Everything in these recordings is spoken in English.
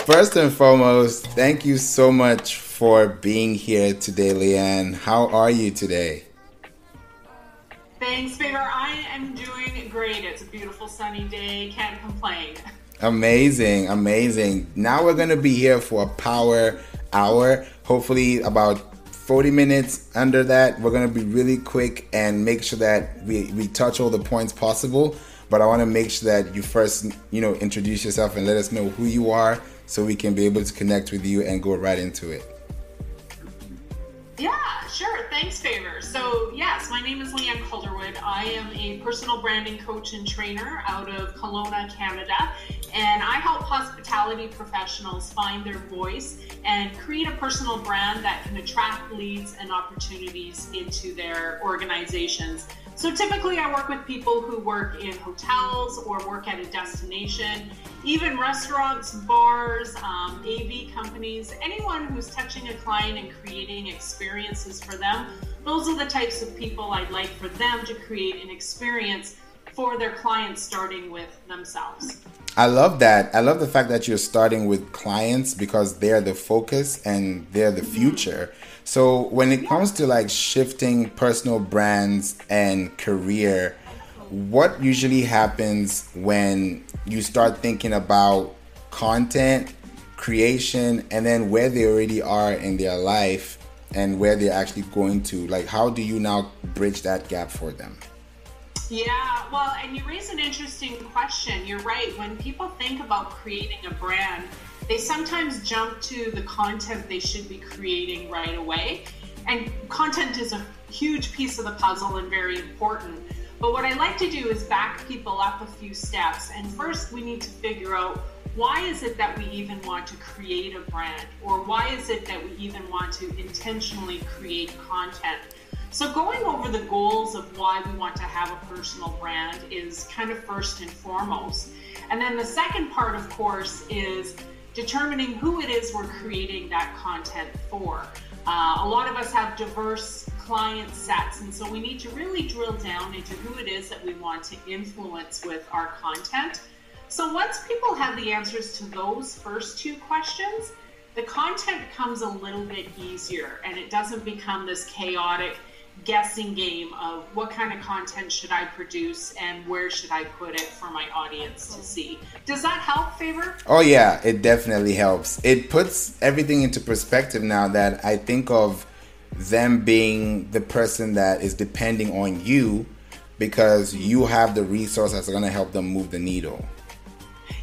First and foremost, thank you so much for being here today, Leanne. How are you today? Thanks, Favor. I am doing great. It's a beautiful sunny day. Can't complain. Amazing, amazing. Now we're going to be here for a power hour, hopefully about 40 minutes. Under that, we're going to be really quick and make sure that we touch all the points possible. But I want to make sure that you first, introduce yourself and let us know who you are so we can be able to connect with you and go right into it. Yeah, sure. Thanks, Favor. So, yes, my name is Leanne Calderwood. I am a personal branding coach and trainer out of Kelowna, Canada, and I help hospitality professionals find their voice and create a personal brand that can attract leads and opportunities into their organizations. So typically I work with people who work in hotels or work at a destination, even restaurants, bars, AV companies, anyone who's touching a client and creating experiences for them. Those are the types of people I'd like for them to create an experience for their clients, starting with themselves. I love that. I love the fact that you're starting with clients because they're the focus and they're the future. So when it comes to like shifting personal brands and career, what usually happens when you start thinking about content creation and then where they already are in their life and where they're actually going to? Like, how do you now bridge that gap for them? Yeah, well, and you raise an interesting question. You're right. When people think about creating a brand, they sometimes jump to the content they should be creating right away. And content is a huge piece of the puzzle and very important. But what I like to do is back people up a few steps. And first, we need to figure out, why is it that we even want to create a brand? Or why is it that we even want to intentionally create content? So going over the goals of why we want to have a personal brand is kind of first and foremost. And then the second part, of course, is determining who it is we're creating that content for. A lot of us have diverse client sets, and so we need to really drill down into who it is that we want to influence with our content. So once people have the answers to those first two questions, the content becomes a little bit easier, and it doesn't become this chaotic guessing game of what kind of content should I produce and where should I put it for my audience to see. Does that help, Favor? Oh yeah, it definitely helps. It puts everything into perspective now that I think of them being the person that is depending on you because you have the resources that's going to help them move the needle.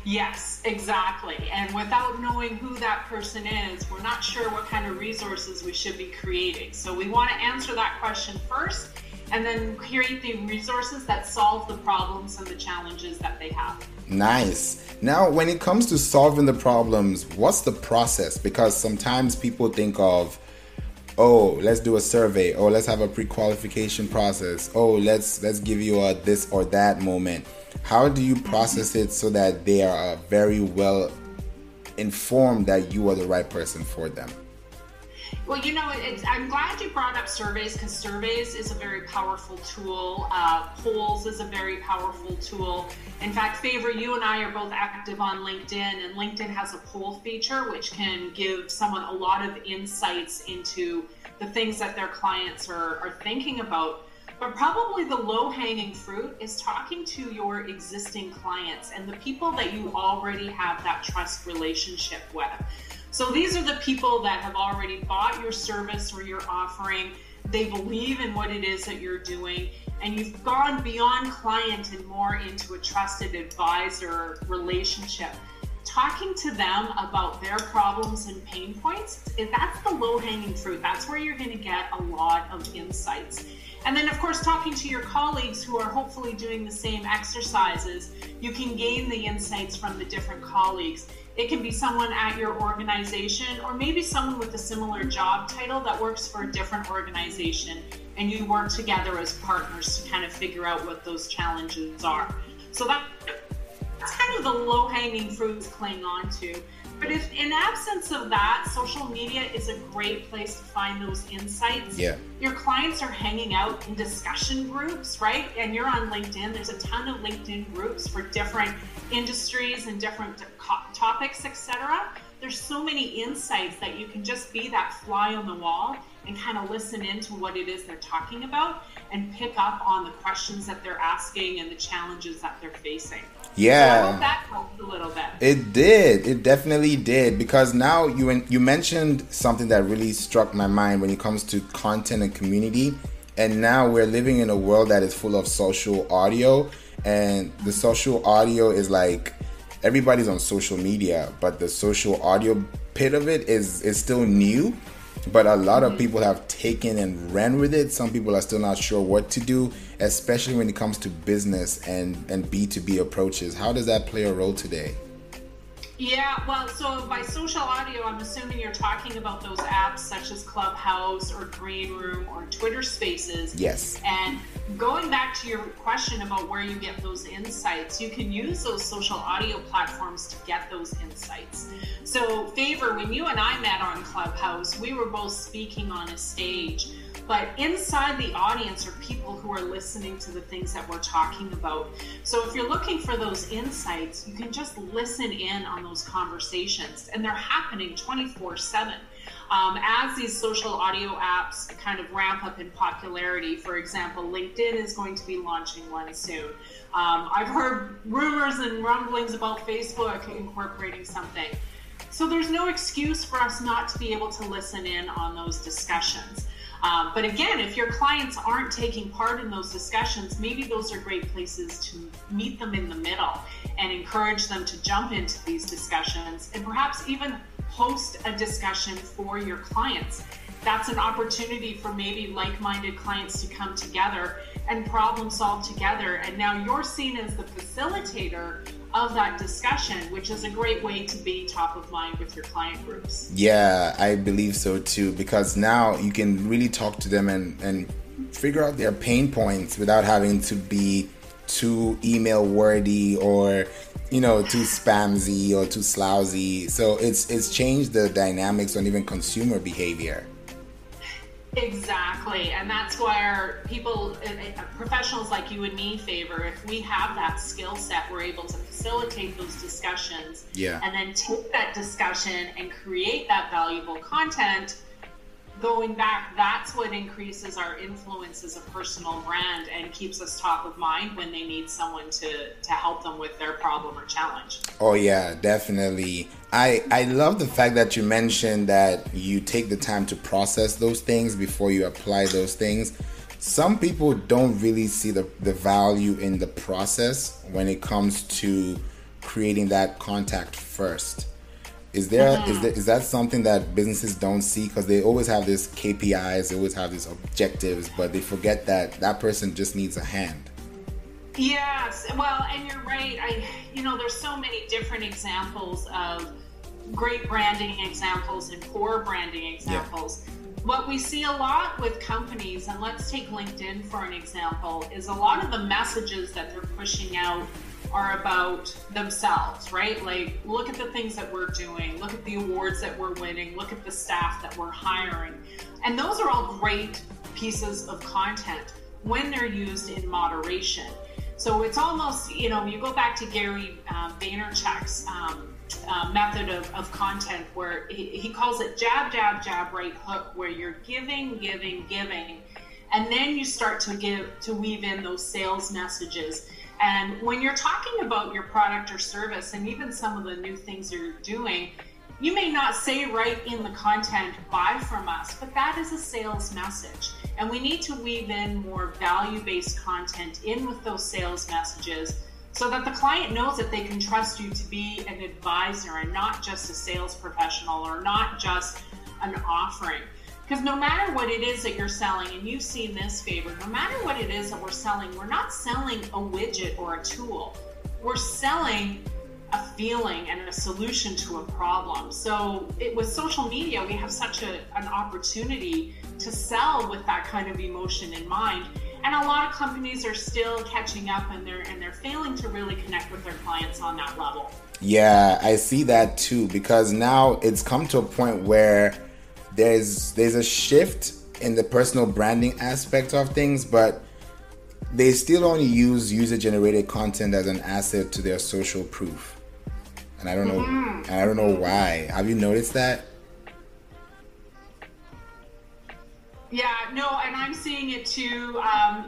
Yes, exactly. And without knowing who that person is, we're not sure what kind of resources we should be creating. So we want to answer that question first and then create the resources that solve the problems and the challenges that they have. Nice. Now, when it comes to solving the problems, what's the process? Because sometimes people think of, oh, let's do a survey, or let's have a pre-qualification process. Oh, let's give you a this or that moment. How do you process it so that they are very well informed that you are the right person for them? Well, I'm glad you brought up surveys, because surveys is a very powerful tool. Polls is a very powerful tool. In fact, Favor, you and I are both active on LinkedIn, and LinkedIn has a poll feature which can give someone a lot of insights into the things that their clients are thinking about. But probably the low-hanging fruit is talking to your existing clients and the people that you already have that trust relationship with. So these are the people that have already bought your service or your offering. They believe in what it is that you're doing, and you've gone beyond client and more into a trusted advisor relationship. Talking to them about their problems and pain points, that's the low-hanging fruit. That's where you're going to get a lot of insights. And then, of course, talking to your colleagues who are hopefully doing the same exercises, you can gain the insights from the different colleagues. It can be someone at your organization, or maybe someone with a similar job title that works for a different organization, and you work together as partners to kind of figure out what those challenges are. So that's kind of the low-hanging fruit to cling on to. But if in absence of that, social media is a great place to find those insights. Yeah. Your clients are hanging out in discussion groups, right? And you're on LinkedIn. There's a ton of LinkedIn groups for different industries and different topics, etc. There's so many insights that you can just be that fly on the wall and kind of listen into what it is they're talking about and pick up on the questions that they're asking and the challenges that they're facing. Yeah. So I hope that helped a little bit. It did. It definitely did. Because now you mentioned something that really struck my mind when it comes to content and community. And now we're living in a world that is full of social audio. And the social audio is like everybody's on social media, but the social audio bit of it is still new. But a lot of people have taken and ran with it. Some people are still not sure what to do, especially when it comes to business and B2B approaches. How does that play a role today? Yeah, well, so by social audio, I'm assuming you're talking about those apps such as Clubhouse or Green Room or Twitter Spaces. Yes. And going back to your question about where you get those insights, you can use those social audio platforms to get those insights. So, Favor, when you and I met on Clubhouse, we were both speaking on a stage. But inside the audience are people who are listening to the things that we're talking about. So if you're looking for those insights, you can just listen in on those conversations, and they're happening 24/7. As these social audio apps kind of ramp up in popularity, for example, LinkedIn is going to be launching one soon. I've heard rumors and rumblings about Facebook incorporating something. So there's no excuse for us not to be able to listen in on those discussions. But again, if your clients aren't taking part in those discussions, maybe those are great places to meet them in the middle and encourage them to jump into these discussions and perhaps even host a discussion for your clients. That's an opportunity for maybe like-minded clients to come together and problem solve together. And now you're seen as the facilitator of that discussion, which is a great way to be top of mind with your client groups. Yeah, I believe so too, because now you can really talk to them and figure out their pain points without having to be too email wordy or too spamsy or too slousy. So it's changed the dynamics on even consumer behavior. Exactly, and that's where people, professionals like you and me, Favor, if we have that skill set, we're able to facilitate those discussions, and then take that discussion and create that valuable content. Going back, that's what increases our influence as a personal brand and keeps us top of mind when they need someone to help them with their problem or challenge. Oh yeah, definitely. I love the fact that you mentioned that you take the time to process those things before you apply those things. Some people don't really see the value in the process when it comes to creating that contact first. Is that something that businesses don't see? Because they always have these KPIs, they always have these objectives, but they forget that person just needs a hand. Yes, well, and you're right. There's so many different examples of great branding examples and poor branding examples. Yeah. What we see a lot with companies, and let's take LinkedIn for an example, is a lot of the messages that they're pushing out are about themselves, right? Like, look at the things that we're doing, look at the awards that we're winning, look at the staff that we're hiring. And those are all great pieces of content when they're used in moderation. So it's almost, you go back to Gary Vaynerchuk's method of content where he calls it jab, jab, jab, right hook, where you're giving, and then you start to weave in those sales messages. And when you're talking about your product or service and even some of the new things you're doing, you may not say right in the content, buy from us, but that is a sales message. And we need to weave in more value-based content in with those sales messages so that the client knows that they can trust you to be an advisor and not just a sales professional or not just an offering. Because no matter what it is that you're selling, and you've seen this, Favor, no matter what it is that we're selling, we're not selling a widget or a tool. We're selling a feeling and a solution to a problem. So with social media, we have such an opportunity to sell with that kind of emotion in mind. And a lot of companies are still catching up, and they're failing to really connect with their clients on that level. Yeah, I see that too, because now it's come to a point where there's a shift in the personal branding aspect of things, but they still only use user-generated content as an asset to their social proof. and I don't know why. Have you noticed that? Yeah, no, and I'm seeing it too.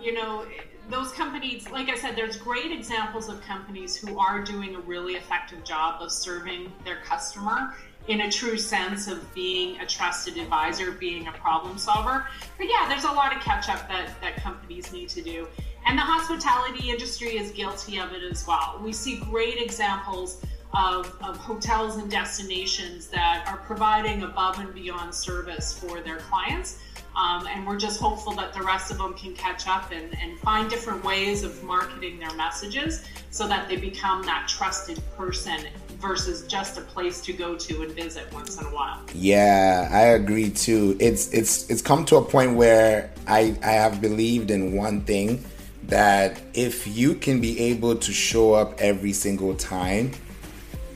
You know, those companies, like I said, there's great examples of companies who are doing a really effective job of serving their customer in a true sense of being a trusted advisor, being a problem solver. But yeah, there's a lot of catch up that companies need to do. And the hospitality industry is guilty of it as well. We see great examples of hotels and destinations that are providing above and beyond service for their clients. And we're just hopeful that the rest of them can catch up and find different ways of marketing their messages so that they become that trusted person versus just a place to go to and visit once in a while. Yeah, I agree too. It's come to a point where I have believed in one thing, that if you can be able to show up every single time,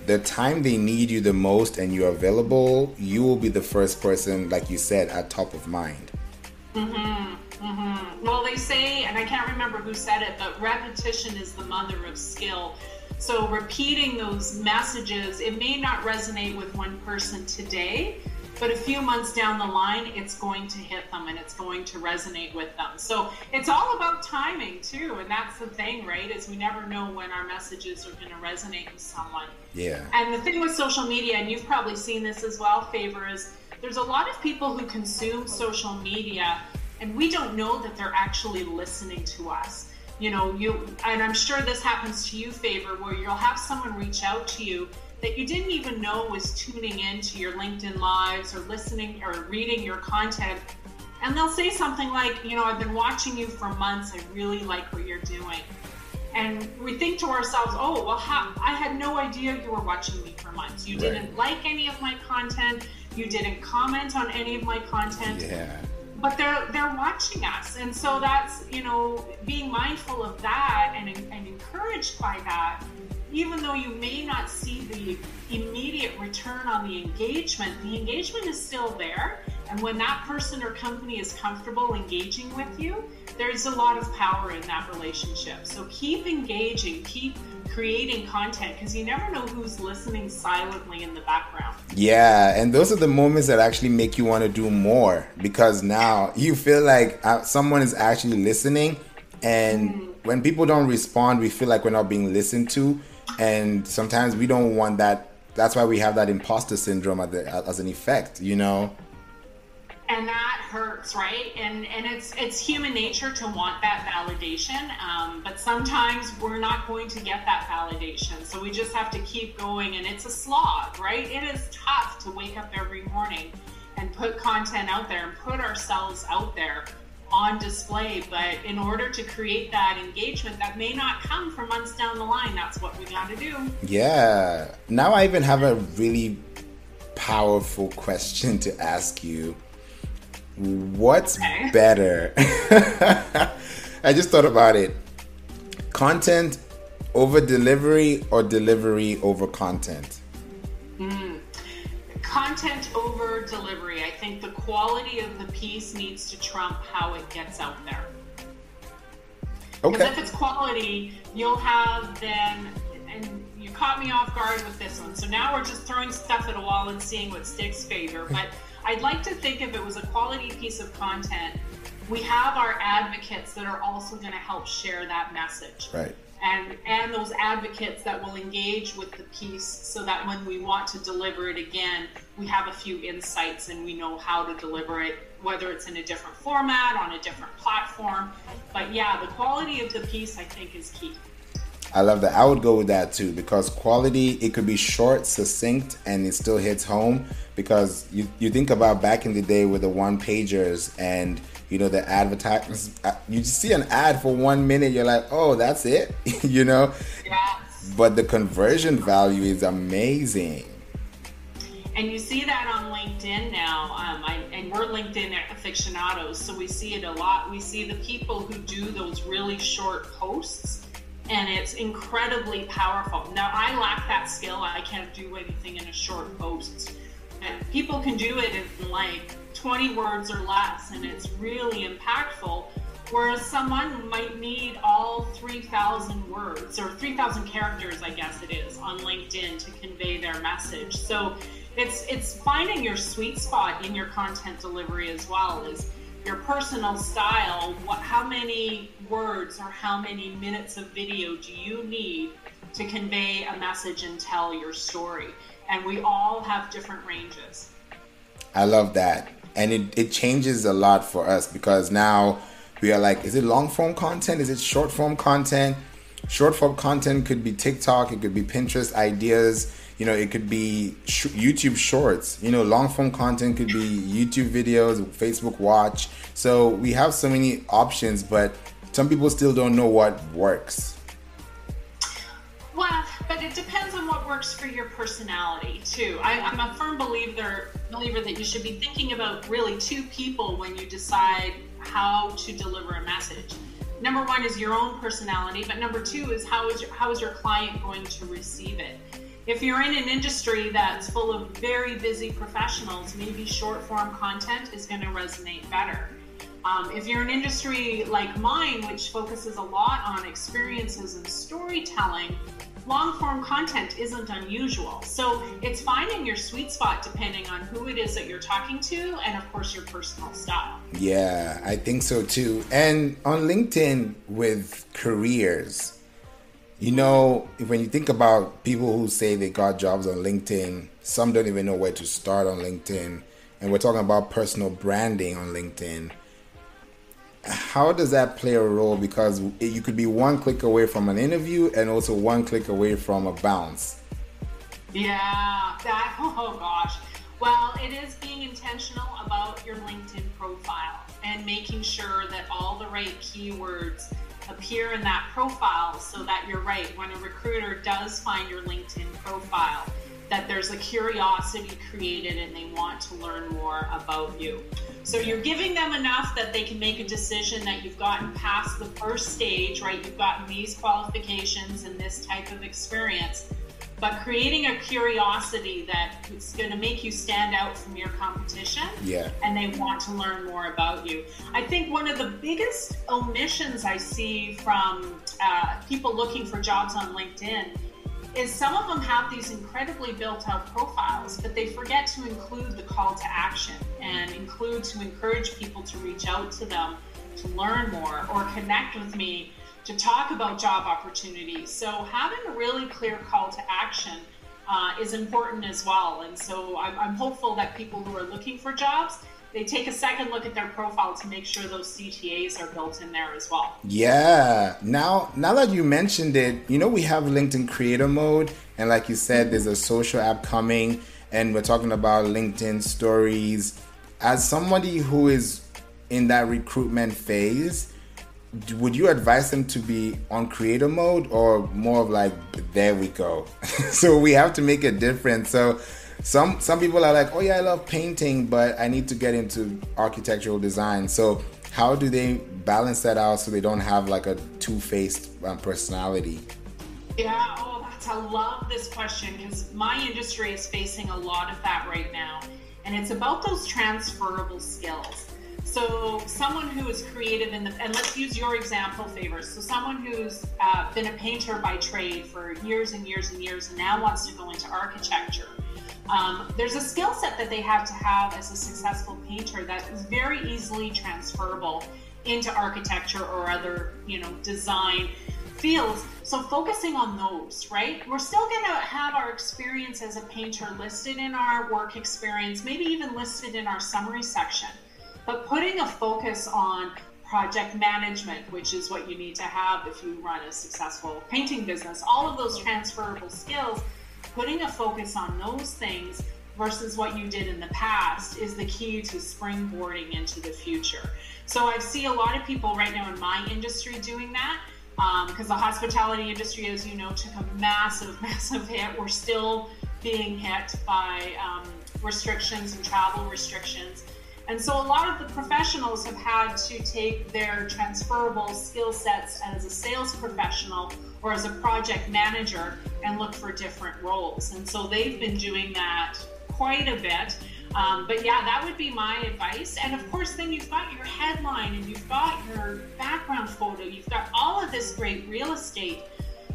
the time they need you the most and you're available, you will be the first person, like you said, at top of mind. Well, they say, and I can't remember who said it, but repetition is the mother of skill. So repeating those messages, it may not resonate with one person today, but a few months down the line, it's going to hit them and it's going to resonate with them. So it's all about timing too. And that's the thing, right? Is we never know when our messages are going to resonate with someone. Yeah. And the thing with social media, and you've probably seen this as well, Favor, is there's a lot of people who consume social media and we don't know that they're actually listening to us. You know, and I'm sure this happens to you, Favor, where you'll have someone reach out to you that you didn't even know was tuning in to your LinkedIn Lives or listening or reading your content. And they'll say something like, you know, I've been watching you for months. I really like what you're doing. And we think to ourselves, oh, well, I had no idea you were watching me for months. You didn't like any of my content. You didn't comment on any of my content. Yeah. But they're watching us. And so that's, you know, being mindful of that and encouraged by that. Even though you may not see the immediate return on the engagement is still there. And when that person or company is comfortable engaging with you, there's a lot of power in that relationship. So keep engaging, keep creating content, because you never know who's listening silently in the background. Yeah, and those are the moments that actually make you want to do more, because now you feel like someone is actually listening. And when people don't respond, we feel like we're not being listened to. And sometimes we don't want that. That's why we have that imposter syndrome as an effect, you know? And that hurts, right? And it's human nature to want that validation. But sometimes we're not going to get that validation. So we just have to keep going. And it's a slog, right? It is tough to wake up every morning and put content out there and put ourselves out there on display. But in order to create that engagement that may not come for months down the line, that's what we got to do. Yeah. Now I even have a really powerful question to ask you. What's better? I just thought about it. Content over delivery or delivery over content? Content over delivery. I think the quality of the piece needs to trump how it gets out there. Because if it's quality, you'll have then, and you caught me off guard with this one. So now we're just throwing stuff at a wall and seeing what sticks, Favor. But I'd like to think if it was a quality piece of content, we have our advocates that are also going to help share that message. Right. And those advocates that will engage with the piece so that when we want to deliver it again, we have a few insights and we know how to deliver it, whether it's in a different format, on a different platform. But yeah, the quality of the piece, I think, is key. I love that. I would go with that too, because quality, it could be short, succinct, and it still hits home. Because you think about back in the day with the one-pagers and, you know, the advertisements, you just see an ad for 1 minute, you're like, oh, that's it, you know? Yes. But the conversion value is amazing. And you see that on LinkedIn now, and we're LinkedIn aficionados, so we see it a lot. We see the people who do those really short posts, and it's incredibly powerful. Now, I lack that skill. I can't do anything in a short post. And people can do it in like 20 words or less, and it's really impactful. Whereas someone might need all 3,000 words or 3,000 characters, I guess it is, on LinkedIn to convey their message. So it's finding your sweet spot in your content delivery as well, is your personal style. How many words or how many minutes of video do you need to convey a message and tell your story? And we all have different ranges. I love that. And it changes a lot for us, because now we are like, is it long form content? Is it short form content? Short form content could be TikTok, it could be Pinterest ideas, it could be YouTube shorts. Long form content could be YouTube videos, Facebook watch. So we have so many options, but some people still don't know what works. Well, but it depends on what works for your personality too. I'm a firm believer that you should be thinking about really two people when you decide how to deliver a message. Number one is your own personality, but number two is how is your client going to receive it? If you're in an industry that's full of very busy professionals, maybe short form content is going to resonate better. If you're an industry like mine, which focuses a lot on experiences and storytelling, long form content isn't unusual. So it's finding your sweet spot depending on who it is that you're talking to, and of course your personal style. Yeah, I think so too. And on LinkedIn with careers, when you think about people who say they got jobs on LinkedIn, some don't even know where to start on LinkedIn. And we're talking about personal branding on LinkedIn. How does that play a role? Because you could be one click away from an interview and also one click away from a bounce. Yeah, oh gosh. Well, it is being intentional about your LinkedIn profile and making sure that all the right keywords appear in that profile, so that you're right, when a recruiter does find your LinkedIn profile, that there's a curiosity created and they want to learn more about you. So you're giving them enough that they can make a decision that you've gotten past the first stage, right? You've gotten these qualifications and this type of experience, but creating a curiosity that it's going to make you stand out from your competition. Yeah. And they want to learn more about you. I think one of the biggest omissions I see from people looking for jobs on LinkedIn is some of them have these incredibly built out profiles, but they forget to include the call to action and to encourage people to reach out to them to learn more or connect with me to talk about job opportunities. So having a really clear call to action is important as well. And so I'm hopeful that people who are looking for jobs, they take a second look at their profile to make sure those CTAs are built in there as well. Yeah. Now that you mentioned it, we have LinkedIn Creator Mode. And like you said, there's a social app coming. And we're talking about LinkedIn Stories. As somebody who is in that recruitment phase, would you advise them to be on Creator Mode or more of like, there we go? So we have to make a difference. So some people are like, oh yeah, I love painting, but I need to get into architectural design. So how do they balance that out so they don't have like a two-faced personality? Yeah, I love this question, because my industry is facing a lot of that right now. And it's about those transferable skills. So someone who is creative and let's use your example, Favors. So someone who's been a painter by trade for years and years and years and now wants to go into architecture. There's a skill set that they have to have as a successful painter that is very easily transferable into architecture or other, design fields. So focusing on those, right? We're still going to have our experience as a painter listed in our work experience, maybe even listed in our summary section, but putting a focus on project management, which is what you need to have if you run a successful painting business, all of those transferable skills, putting a focus on those things versus what you did in the past is the key to springboarding into the future. So I see a lot of people right now in my industry doing that, because the hospitality industry, as you know, took a massive hit. We're still being hit by restrictions and travel restrictions. And so a lot of the professionals have had to take their transferable skill sets as a sales professional or as a project manager and look for different roles. And so they've been doing that quite a bit. But yeah, that would be my advice. And of course, then you've got your headline and you've got your background photo. You've got all of this great real estate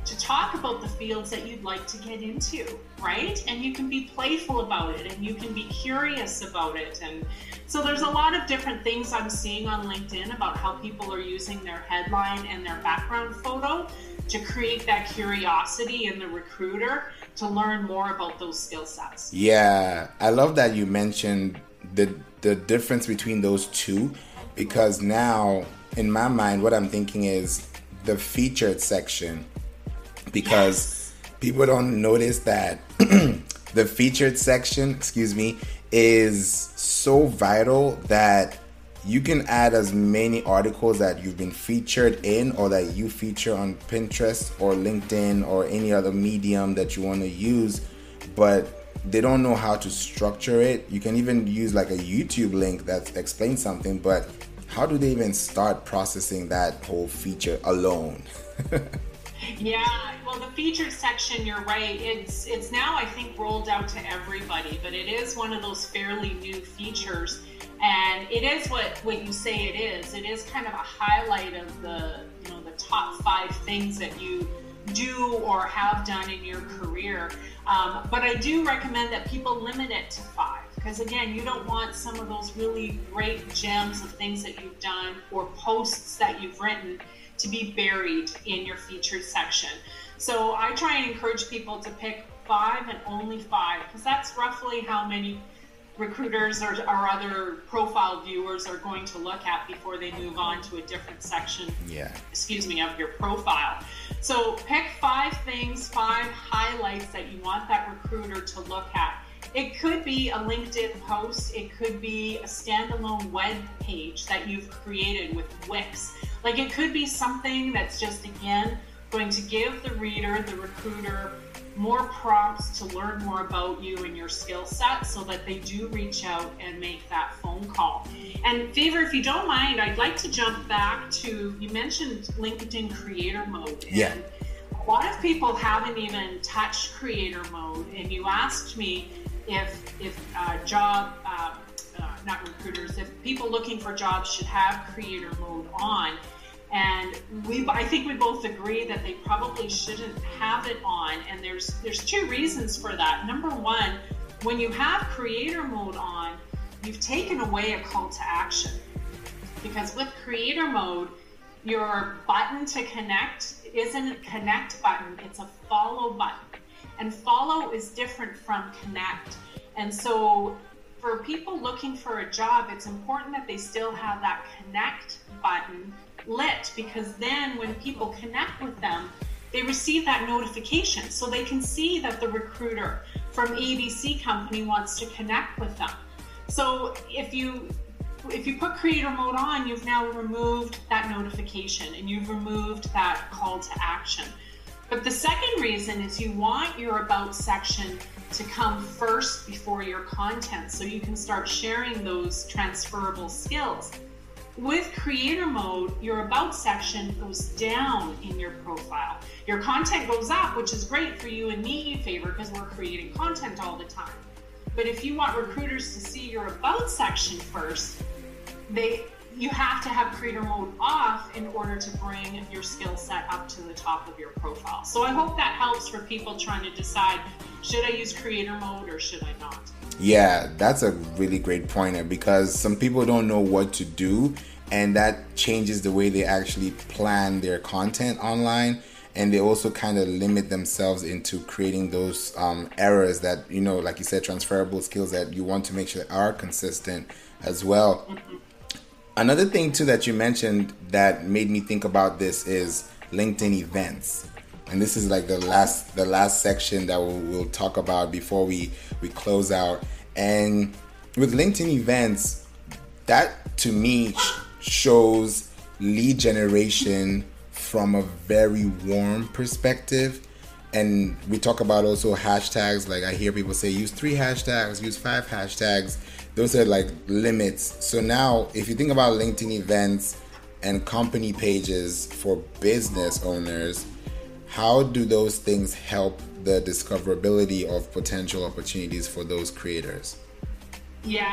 to talk about the fields that you'd like to get into, right? And you can be playful about it and you can be curious about it. And so there's a lot of different things I'm seeing on LinkedIn about how people are using their headline and their background photo to create that curiosity in the recruiter to learn more about those skill sets. Yeah, I love that you mentioned the difference between those two, because now in my mind what I'm thinking is the featured section, because people don't notice that the featured section, is so vital that you can add as many articles that you've been featured in or that you feature on Pinterest or LinkedIn or any other medium that you want to use, but they don't know how to structure it. You can even use like a YouTube link that explains something, but how do they even start processing that whole feature alone? Yeah, well, the featured section, you're right. It's now, I think, rolled out to everybody, but it is one of those fairly new features. And it is what you say it is. It is kind of a highlight of the top 5 things that you do or have done in your career. But I do recommend that people limit it to 5. Because again, you don't want some of those really great gems of things that you've done or posts that you've written to be buried in your featured section. So I try and encourage people to pick 5 and only 5, because that's roughly how many recruiters or other profile viewers are going to look at before they move on to a different section of your profile. So pick 5 things, 5 highlights that you want that recruiter to look at. It could be a LinkedIn post, it could be a standalone web page that you've created with Wix. Like, it could be something that's just, again, going to give the reader, the recruiter, more prompts to learn more about you and your skill set so that they do reach out and make that phone call. And Favor, if you don't mind, I'd like to jump back to, you mentioned LinkedIn creator mode. Yeah. And a lot of people haven't even touched creator mode. And you asked me if people looking for jobs should have creator mode on. And I think we both agree that they probably shouldn't have it on. And there's 2 reasons for that. Number one, when you have creator mode on, you've taken away a call to action. Because with creator mode, your button to connect isn't a connect button, it's a follow button. And follow is different from connect. And so for people looking for a job, it's important that they still have that connect button lit, because then when people connect with them, they receive that notification so they can see that the recruiter from ABC company wants to connect with them. So if you put creator mode on, you've now removed that notification and you've removed that call to action. But the second reason is you want your about section to come first before your content, so you can start sharing those transferable skills. With creator mode, your about section goes down in your profile. Your content goes up, which is great for you and me, Favor, because we're creating content all the time. But if you want recruiters to see your about section first, you have to have creator mode off in order to bring your skill set up to the top of your profile. So I hope that helps for people trying to decide, should I use creator mode or should I not? Yeah, that's a really great pointer, because some people don't know what to do, and that changes the way they actually plan their content online. And they also kind of limit themselves into creating those errors that, like you said, transferable skills that you want to make sure are consistent as well. Mm-hmm. Another thing too that you mentioned that made me think about this is LinkedIn events. And this is like the last section that we'll talk about before we close out. And with LinkedIn events, that to me shows lead generation from a very warm perspective. And we talk about also hashtags. Like I hear people say, use 3 hashtags, use 5 hashtags. Those are like limits. So now if you think about LinkedIn events and company pages for business owners, how do those things help the discoverability of potential opportunities for those creators? Yeah,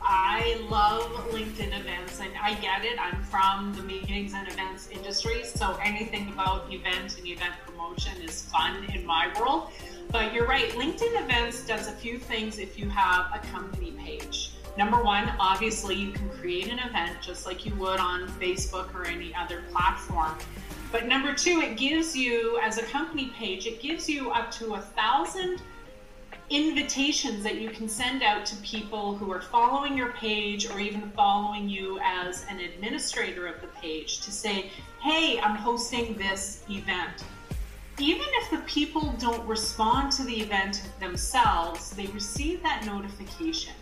I love LinkedIn events, and I get it. I'm from the meetings and events industry, so anything about event and event promotion is fun in my world. But you're right, LinkedIn events does a few things if you have a company page. Number one, obviously you can create an event just like you would on Facebook or any other platform. But number two, it gives you, as a company page, it gives you up to 1,000 invitations that you can send out to people who are following your page or even following you as an administrator of the page to say, hey, I'm hosting this event. Even if the people don't respond to the event themselves, they receive that notification.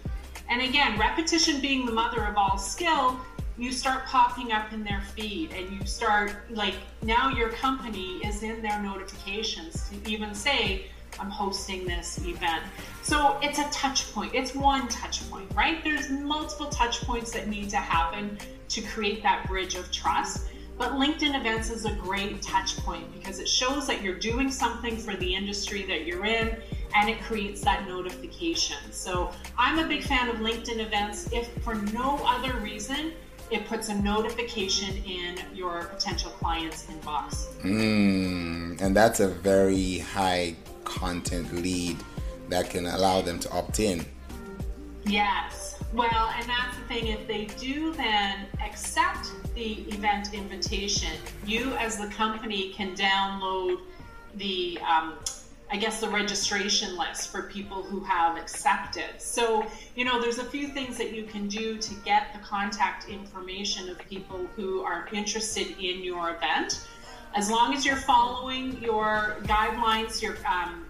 And again, repetition being the mother of all skill, you start popping up in their feed and you start, like, now your company is in their notifications to even say, I'm hosting this event. So it's a touch point. It's one touch point, right? There's multiple touch points that need to happen to create that bridge of trust. But LinkedIn events is a great touch point because it shows that you're doing something for the industry that you're in, and it creates that notification. So I'm a big fan of LinkedIn events. If for no other reason, it puts a notification in your potential client's inbox. And that's a very high content lead that can allow them to opt in. Yes. Well, and that's the thing. If they do then accept the event invitation, you as the company can download the, the registration list for people who have accepted. So, there's a few things that you can do to get the contact information of people who are interested in your event. As long as you're following your guidelines,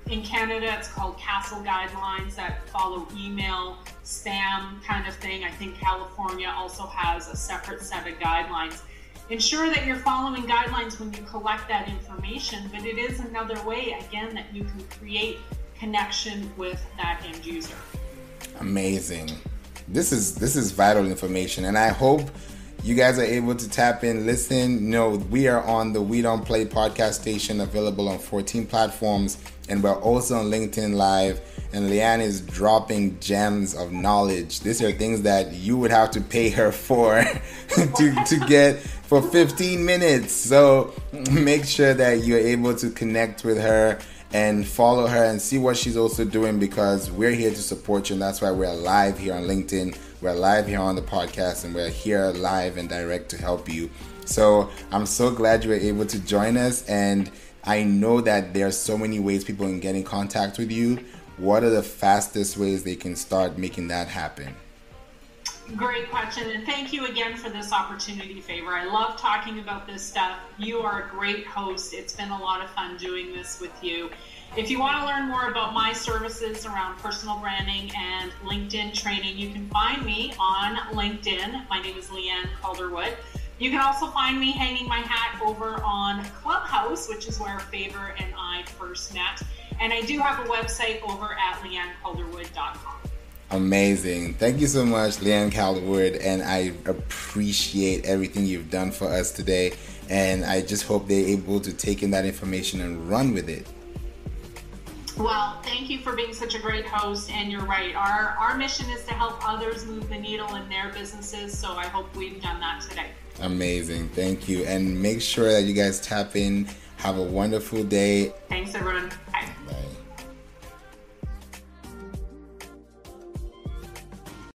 in Canada, it's called Castle guidelines that follow email, spam kind of thing. I think California also has a separate set of guidelines. Ensure that you're following guidelines when you collect that information, but it is another way, again, that you can create connection with that end user. Amazing. This is vital information, and I hope you guys are able to tap in, listen. We are on the We Don't Play podcast station, available on 14 platforms, and we're also on LinkedIn Live. And Leanne is dropping gems of knowledge. These are things that you would have to pay her for to get for 15 minutes. So make sure that you're able to connect with her and follow her and see what she's also doing, because we're here to support you, and that's why we're live here on LinkedIn. We're live here on the podcast, and we're here live and direct to help you. So I'm so glad you were able to join us, and I know that there are so many ways people can get in contact with you. What are the fastest ways they can start making that happen? Great question, and thank you again for this opportunity, Favor. I love talking about this stuff. You are a great host. It's been a lot of fun doing this with you. If you want to learn more about my services around personal branding and LinkedIn training, you can find me on LinkedIn. My name is Leanne Calderwood. You can also find me hanging my hat over on Clubhouse, which is where Favor and I first met. And I do have a website over at leannecalderwood.com. Amazing. Thank you so much, Leanne Calderwood, and I appreciate everything you've done for us today, and I just hope they're able to take in that information and run with it. Well, thank you for being such a great host, and you're right. Our mission is to help others move the needle in their businesses, so I hope we've done that today. Amazing. Thank you, and make sure that you guys tap in. Have a wonderful day. Thanks, everyone.